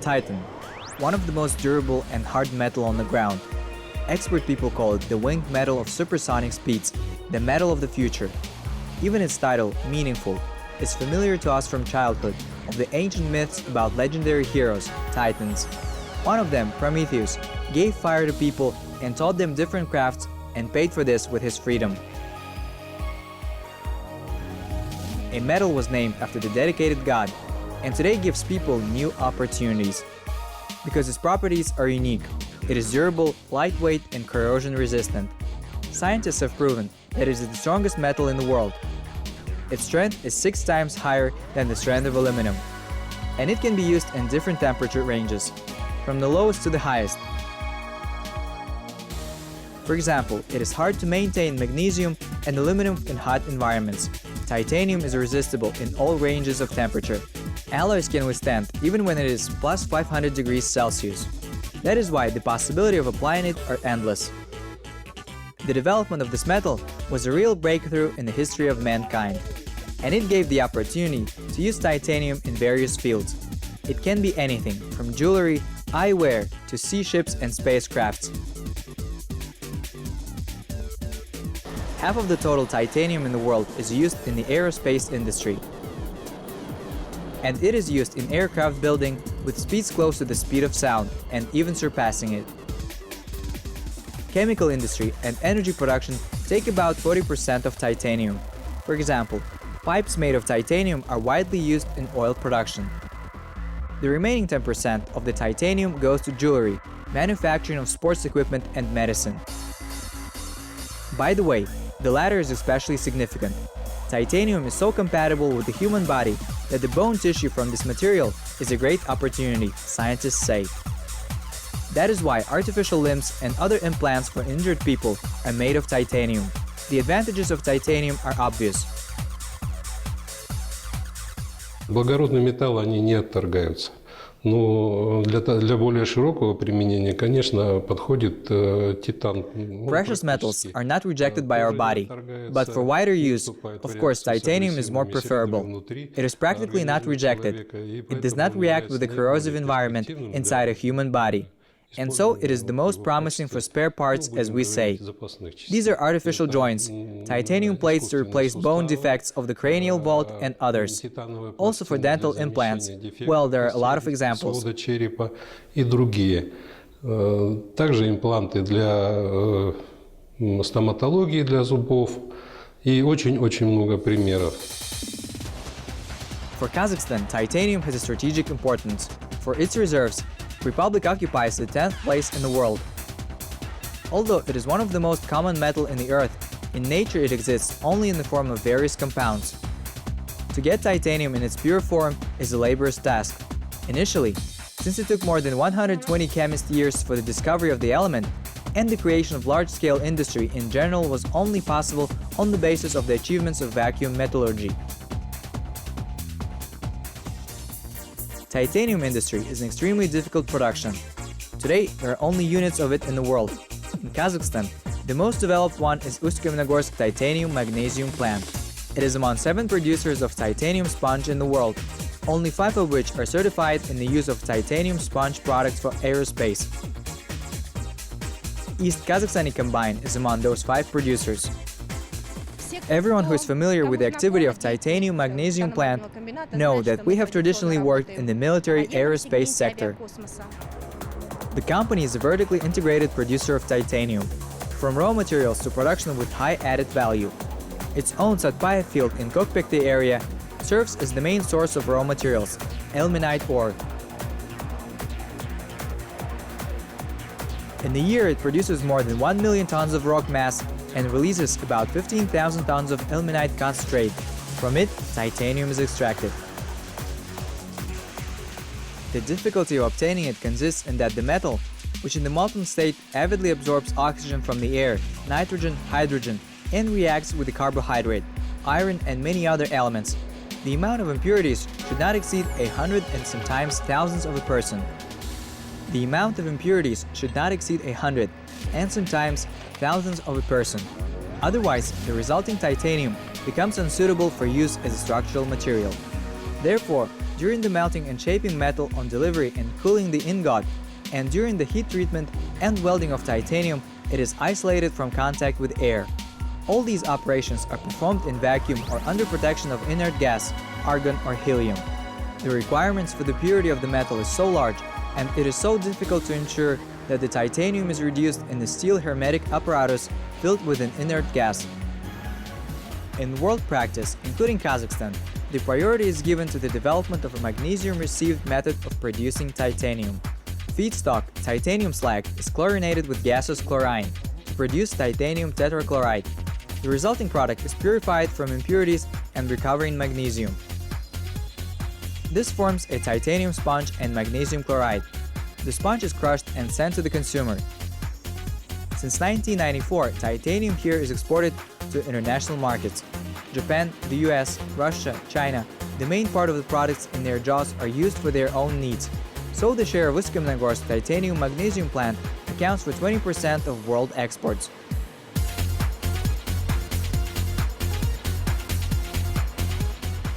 Titan, one of the most durable and hard metal on the ground. Expert people call it the winged metal of supersonic speeds, the metal of the future. Even its title, meaningful, is familiar to us from childhood, of the ancient myths about legendary heroes, Titans. One of them, Prometheus, gave fire to people and taught them different crafts and paid for this with his freedom. A metal was named after the dedicated god, and today gives people new opportunities. Because its properties are unique, it is durable, lightweight, and corrosion resistant. Scientists have proven that it is the strongest metal in the world. Its strength is 6 times higher than the strength of aluminum, and it can be used in different temperature ranges, from the lowest to the highest. For example, it is hard to maintain magnesium and aluminum in hot environments. Titanium is resistible in all ranges of temperature. Alloys can withstand even when it is plus 500 degrees Celsius. That is why the possibility of applying it are endless. The development of this metal was a real breakthrough in the history of mankind, and it gave the opportunity to use titanium in various fields. It can be anything from jewelry, eyewear, to sea ships and spacecrafts. Half of the total titanium in the world is used in the aerospace industry. And it is used in aircraft building with speeds close to the speed of sound and even surpassing it. Chemical industry and energy production take about 40% of titanium. For example, pipes made of titanium are widely used in oil production. The remaining 10% of the titanium goes to jewelry, manufacturing of sports equipment, and medicine. By the way, the latter is especially significant. Titanium is so compatible with the human body that the bone tissue from this material is a great opportunity, scientists say. That is why artificial limbs and other implants for injured people are made of titanium. The advantages of titanium are obvious. Благородные металлы, они не отторгаются. Но для более широкого применения, конечно, подходит титан. Precious metals are not rejected by our body, but for wider use, of course, titanium is more preferable. It is practically not rejected. It does not react with the corrosive environment inside a human body. And so it is the most promising for spare parts, as we say. These are artificial joints, titanium plates to replace bone defects of the cranial vault and others. Also for dental implants, well, there are a lot of examples. Также импланты для стоматологии, для зубов, и очень-очень много примеров. For Kazakhstan, titanium has a strategic importance. For its reserves, Republic occupies the 10th place in the world. Although it is one of the most common metal in the earth, in nature it exists only in the form of various compounds. To get titanium in its pure form is a laborious task. Initially, since it took more than 120 chemist years for the discovery of the element, and the creation of large-scale industry in general was only possible on the basis of the achievements of vacuum metallurgy. Titanium industry is an extremely difficult production. Today, there are only units of it in the world. In Kazakhstan, the most developed one is Ust-Kamenogorsk Titanium Magnesium Plant. It is among 7 producers of titanium sponge in the world, only 5 of which are certified in the use of titanium sponge products for aerospace. East Kazakhstani Combine is among those 5 producers. Everyone who is familiar with the activity of titanium magnesium plant know that we have traditionally worked in the military aerospace sector. The company is a vertically integrated producer of titanium, from raw materials to production with high added value. Its own Satpaya field in Kokpekti area serves as the main source of raw materials, ilmenite ore. In the year, it produces more than 1 million tons of rock mass and releases about 15,000 tons of ilmenite concentrate. From it, titanium is extracted. The difficulty of obtaining it consists in that the metal, which in the molten state avidly absorbs oxygen from the air, nitrogen, hydrogen, and reacts with the carbohydrate, iron, and many other elements, the amount of impurities should not exceed 100 and sometimes thousands of a person. The amount of impurities should not exceed 100 and sometimes thousands of a person. Otherwise, the resulting titanium becomes unsuitable for use as a structural material. Therefore, during the melting and shaping metal on delivery and cooling the ingot, and during the heat treatment and welding of titanium, it is isolated from contact with air. All these operations are performed in vacuum or under protection of inert gas, argon or helium. The requirements for the purity of the metal is so large, and it is so difficult to ensure that the titanium is reduced in the steel hermetic apparatus filled with an inert gas. In world practice, including Kazakhstan, the priority is given to the development of a magnesium-received method of producing titanium. Feedstock, titanium slag, is chlorinated with gaseous chlorine to produce titanium tetrachloride. The resulting product is purified from impurities and recovering magnesium. This forms a titanium sponge and magnesium chloride. The sponge is crushed and sent to the consumer. Since 1994, titanium here is exported to international markets. Japan, the US, Russia, China, the main part of the products in their jaws are used for their own needs. So the share of Uсть-Каменогорsk titanium magnesium plant accounts for 20% of world exports.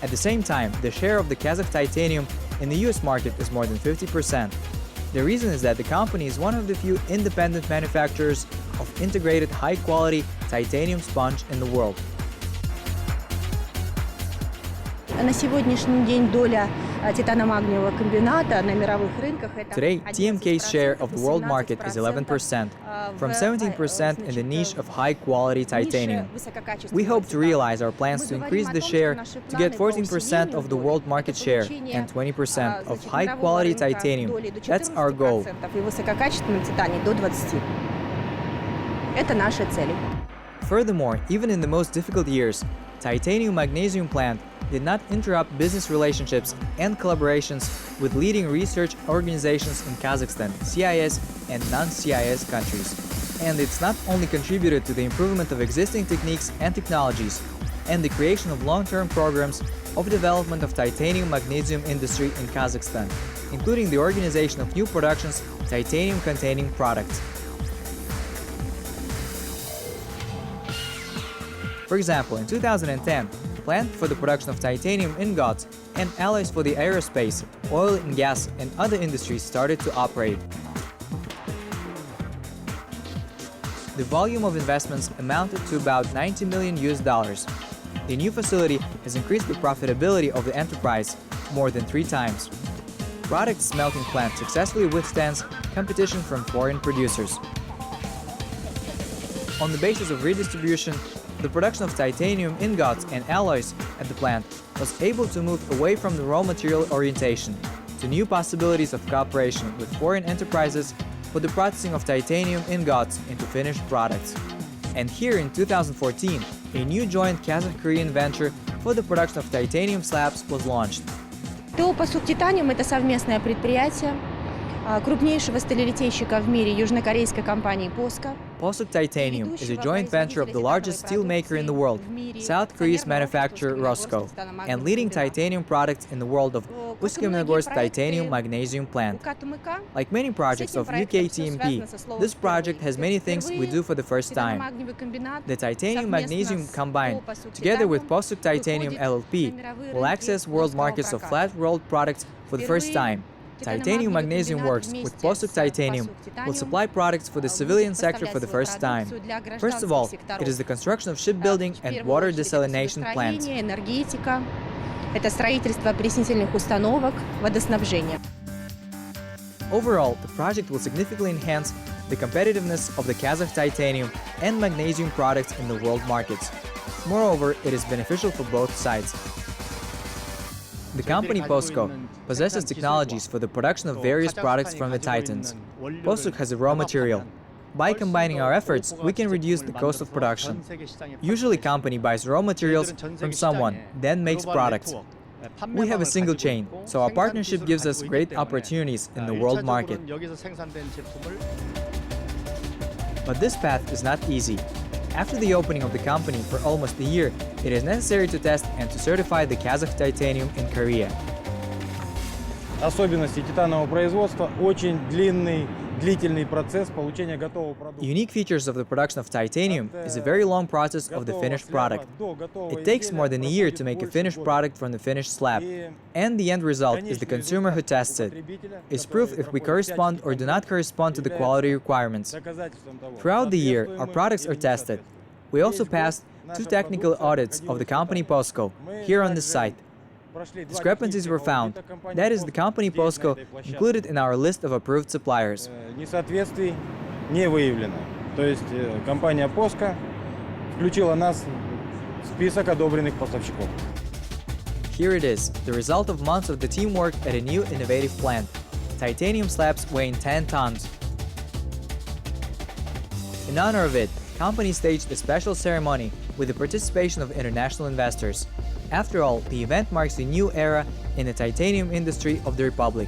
At the same time, the share of the Kazakh titanium in the US market is more than 50%. The reason is that the company is one of the few independent manufacturers of integrated high-quality titanium sponge in the world. На сегодняшний день доля титано-магниевого комбината на мировых рынках это Today, TMK's share of the world market is 11%, from 17% in the niche of high-quality titanium. We hope to realize our plans to increase the share to get 14% of the world market share and 20% of high-quality titanium. That's our goal. И высококачественном титане до 20%. Это наша цель. Furthermore, even in the most difficult years, titanium magnesium plant did not interrupt business relationships and collaborations with leading research organizations in Kazakhstan, CIS, and non-CIS countries. And it's not only contributed to the improvement of existing techniques and technologies, and the creation of long-term programs of development of titanium magnesium industry in Kazakhstan, including the organization of new productions titanium-containing products. For example, in 2010, plant for the production of titanium ingots and alloys for the aerospace, oil and gas, and other industries started to operate. The volume of investments amounted to about $90 million. The new facility has increased the profitability of the enterprise more than 3 times. Product smelting plant successfully withstands competition from foreign producers. On the basis of redistribution, the production of titanium ingots and alloys at the plant was able to move away from the raw material orientation to new possibilities of cooperation with foreign enterprises for the processing of titanium ingots into finished products. And here in 2014, a new joint Kazakh-Korean venture for the production of titanium slabs was launched. ТО «Посук Титаниум» — это совместное предприятие крупнейшего сталелитейщика в мире южнокорейской компании POSCO. POSCO Titanium is a joint venture of the largest steel maker in the world, South Korea's manufacturer Rosco, and leading titanium products in the world of Uсть-Каменогорsk titanium magnesium plant. Like many projects of UK TMP, this project has many things we do for the first time. The titanium magnesium combined, together with POSCO Titanium LLP, will access world markets of flat-rolled products for the first time. Titanium magnesium works with POSCO Titanium will supply products for the civilian sector for the first time. First of all, it is the construction of shipbuilding and water desalination plants. Это строительство опреснительных установок, водоснабжения. Overall, the project will significantly enhance the competitiveness of the Kazakh titanium and magnesium products in the world markets. Moreover, it is beneficial for both sides. The company POSCO possesses technologies for the production of various products from the titans. POSCO has a raw material. By combining our efforts, we can reduce the cost of production. Usually, company buys raw materials from someone, then makes products. We have a single chain, so our partnership gives us great opportunities in the world market. But this path is not easy. After the opening of the company for almost a year, it is necessary to test and to certify the Kazakh titanium in Korea. Особенности титанового производства – очень длинный длительный процесс получения готового продукта. Unique features of the production of titanium is a very long process of the finished product. It takes more than a year to make a finished product from the finished slab, and the end result is the consumer who tests it. It's proof if we correspond or do not correspond to the quality requirements. Throughout the year, our products are tested. We also passed 2 technical audits of the company POSCO here on this site. Discrepancies were found. That is, the company POSCO included in our list of approved suppliers. Несоответствий не выявлено. То есть компания POSCO включила нас в список одобренных поставщиков. Here it is, the result of months of the teamwork at a new innovative plant. Titanium slabs weighing 10 tons. In honor of it, the company staged a special ceremony with the participation of international investors. After all, the event marks a new era in the titanium industry of the Republic.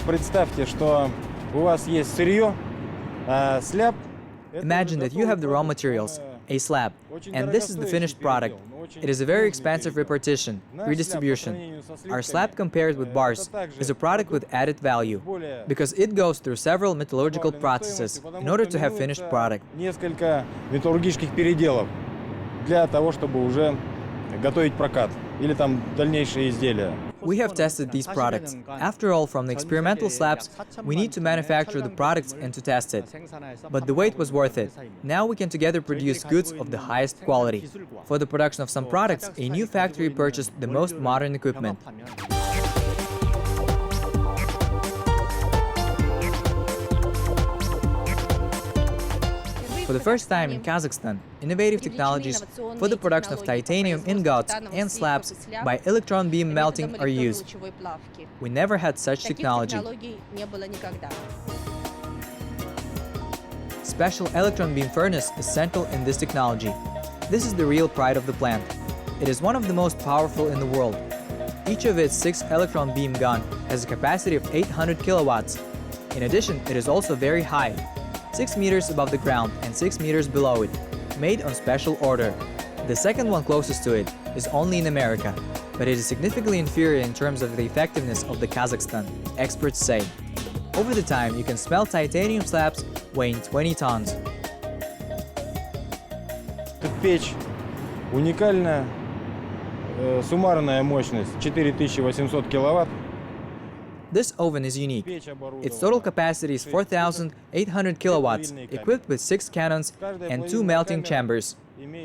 Представьте, что у вас есть сырье, сляб. Imagine that you have the raw materials, a slab, and this is the finished product. It is a very expensive repartition, redistribution. Our slab compared with bars is a product with added value, because it goes through several metallurgical processes in order to have finished product. Несколько металлургических переделов для того, чтобы уже готовить прокат или там дальнейшие изделия. We have tested these products. After all, from the experimental slabs, we need to manufacture the products and to test it. But the wait was worth it. Now we can together produce goods of the highest quality. For the production of some products, a new factory purchased the most modern equipment. For the first time in Kazakhstan, innovative technologies for the production of titanium ingots and slabs by electron beam melting are used. We never had such technology. Special electron beam furnace is central in this technology. This is the real pride of the plant. It is one of the most powerful in the world. Each of its 6 electron beam gun has a capacity of 800 kilowatts. In addition, it is also very high, 6 meters above the ground and 6 meters below it, made on special order. The second one closest to it is only in America, but it is significantly inferior in terms of the effectiveness of the Kazakhstan, experts say. Over the time, you can smelt titanium slabs weighing 20 tons. Печь уникальная, суммарная мощность 4800 киловатт. This oven is unique. Its total capacity is 4,800 kilowatts, equipped with 6 cannons and 2 melting chambers.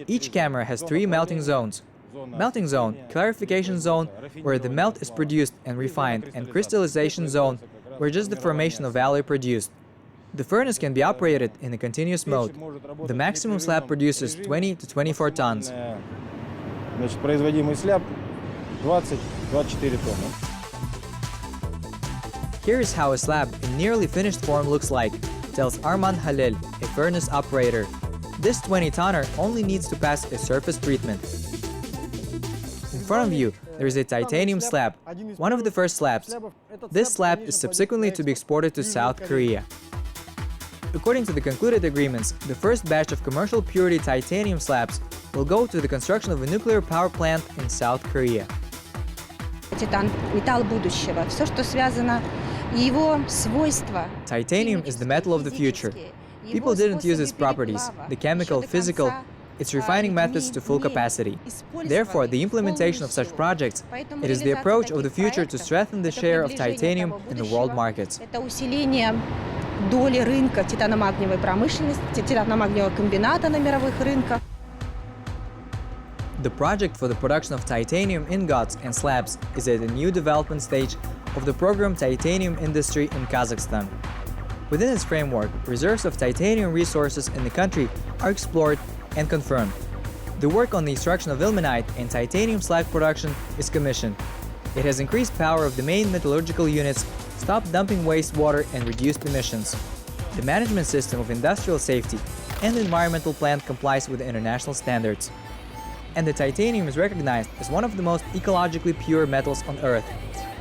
Each camera has 3 melting zones. Melting zone, clarification zone, where the melt is produced and refined, and crystallization zone, where just the formation of alloy produced. The furnace can be operated in a continuous mode. The maximum slab produces 20 to 24 tons. Значит, производимый сляб 20-24 тонны. Here is how a slab in nearly finished form looks like, tells Arman Halil, a furnace operator. This 20-tonner only needs to pass a surface treatment. In front of you, there is a titanium slab, one of the first slabs. This slab is subsequently to be exported to South Korea. According to the concluded agreements, the first batch of commercial purity titanium slabs will go to the construction of a nuclear power plant in South Korea. Титан – металл будущего. Все, что связано, его свойства. Titanium is the metal of the future. People didn't use its properties, the chemical, physical, its refining methods to full capacity. Therefore, the implementation of such projects, it is the approach of the future to strengthen the share of titanium in the world markets. Это усиление доли рынка титано-магниевой промышленности, титано-магниевого комбината на мировых рынках. The project for the production of titanium ingots and slabs is at a new development stage of the program Titanium Industry in Kazakhstan. Within its framework, reserves of titanium resources in the country are explored and confirmed. The work on the extraction of ilmenite and titanium slag production is commissioned. It has increased power of the main metallurgical units, stopped dumping wastewater and reduced emissions. The management system of industrial safety and the environmental plant complies with the international standards. And the titanium is recognized as one of the most ecologically pure metals on Earth,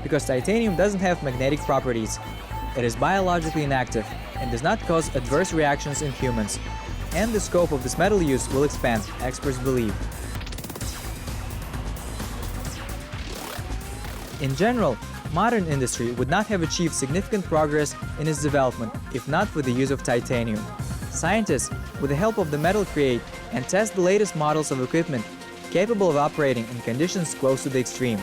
because titanium doesn't have magnetic properties. It is biologically inactive and does not cause adverse reactions in humans. And the scope of this metal use will expand, experts believe. In general, Modern industry would not have achieved significant progress in its development if not for the use of titanium. Scientists, with the help of the metal, create and test the latest models of equipment capable of operating in conditions close to the extreme.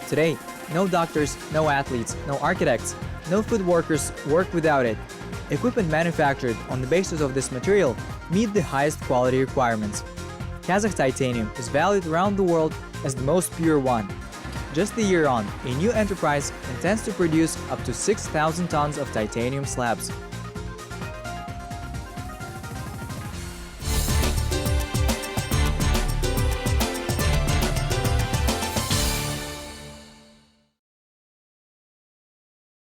Today, no doctors, no athletes, no architects, no food workers work without it. Equipment manufactured on the basis of this material meet the highest quality requirements. Kazakh titanium is valued around the world as the most pure one. Just a year on, a new enterprise intends to produce up to 6,000 tons of titanium slabs.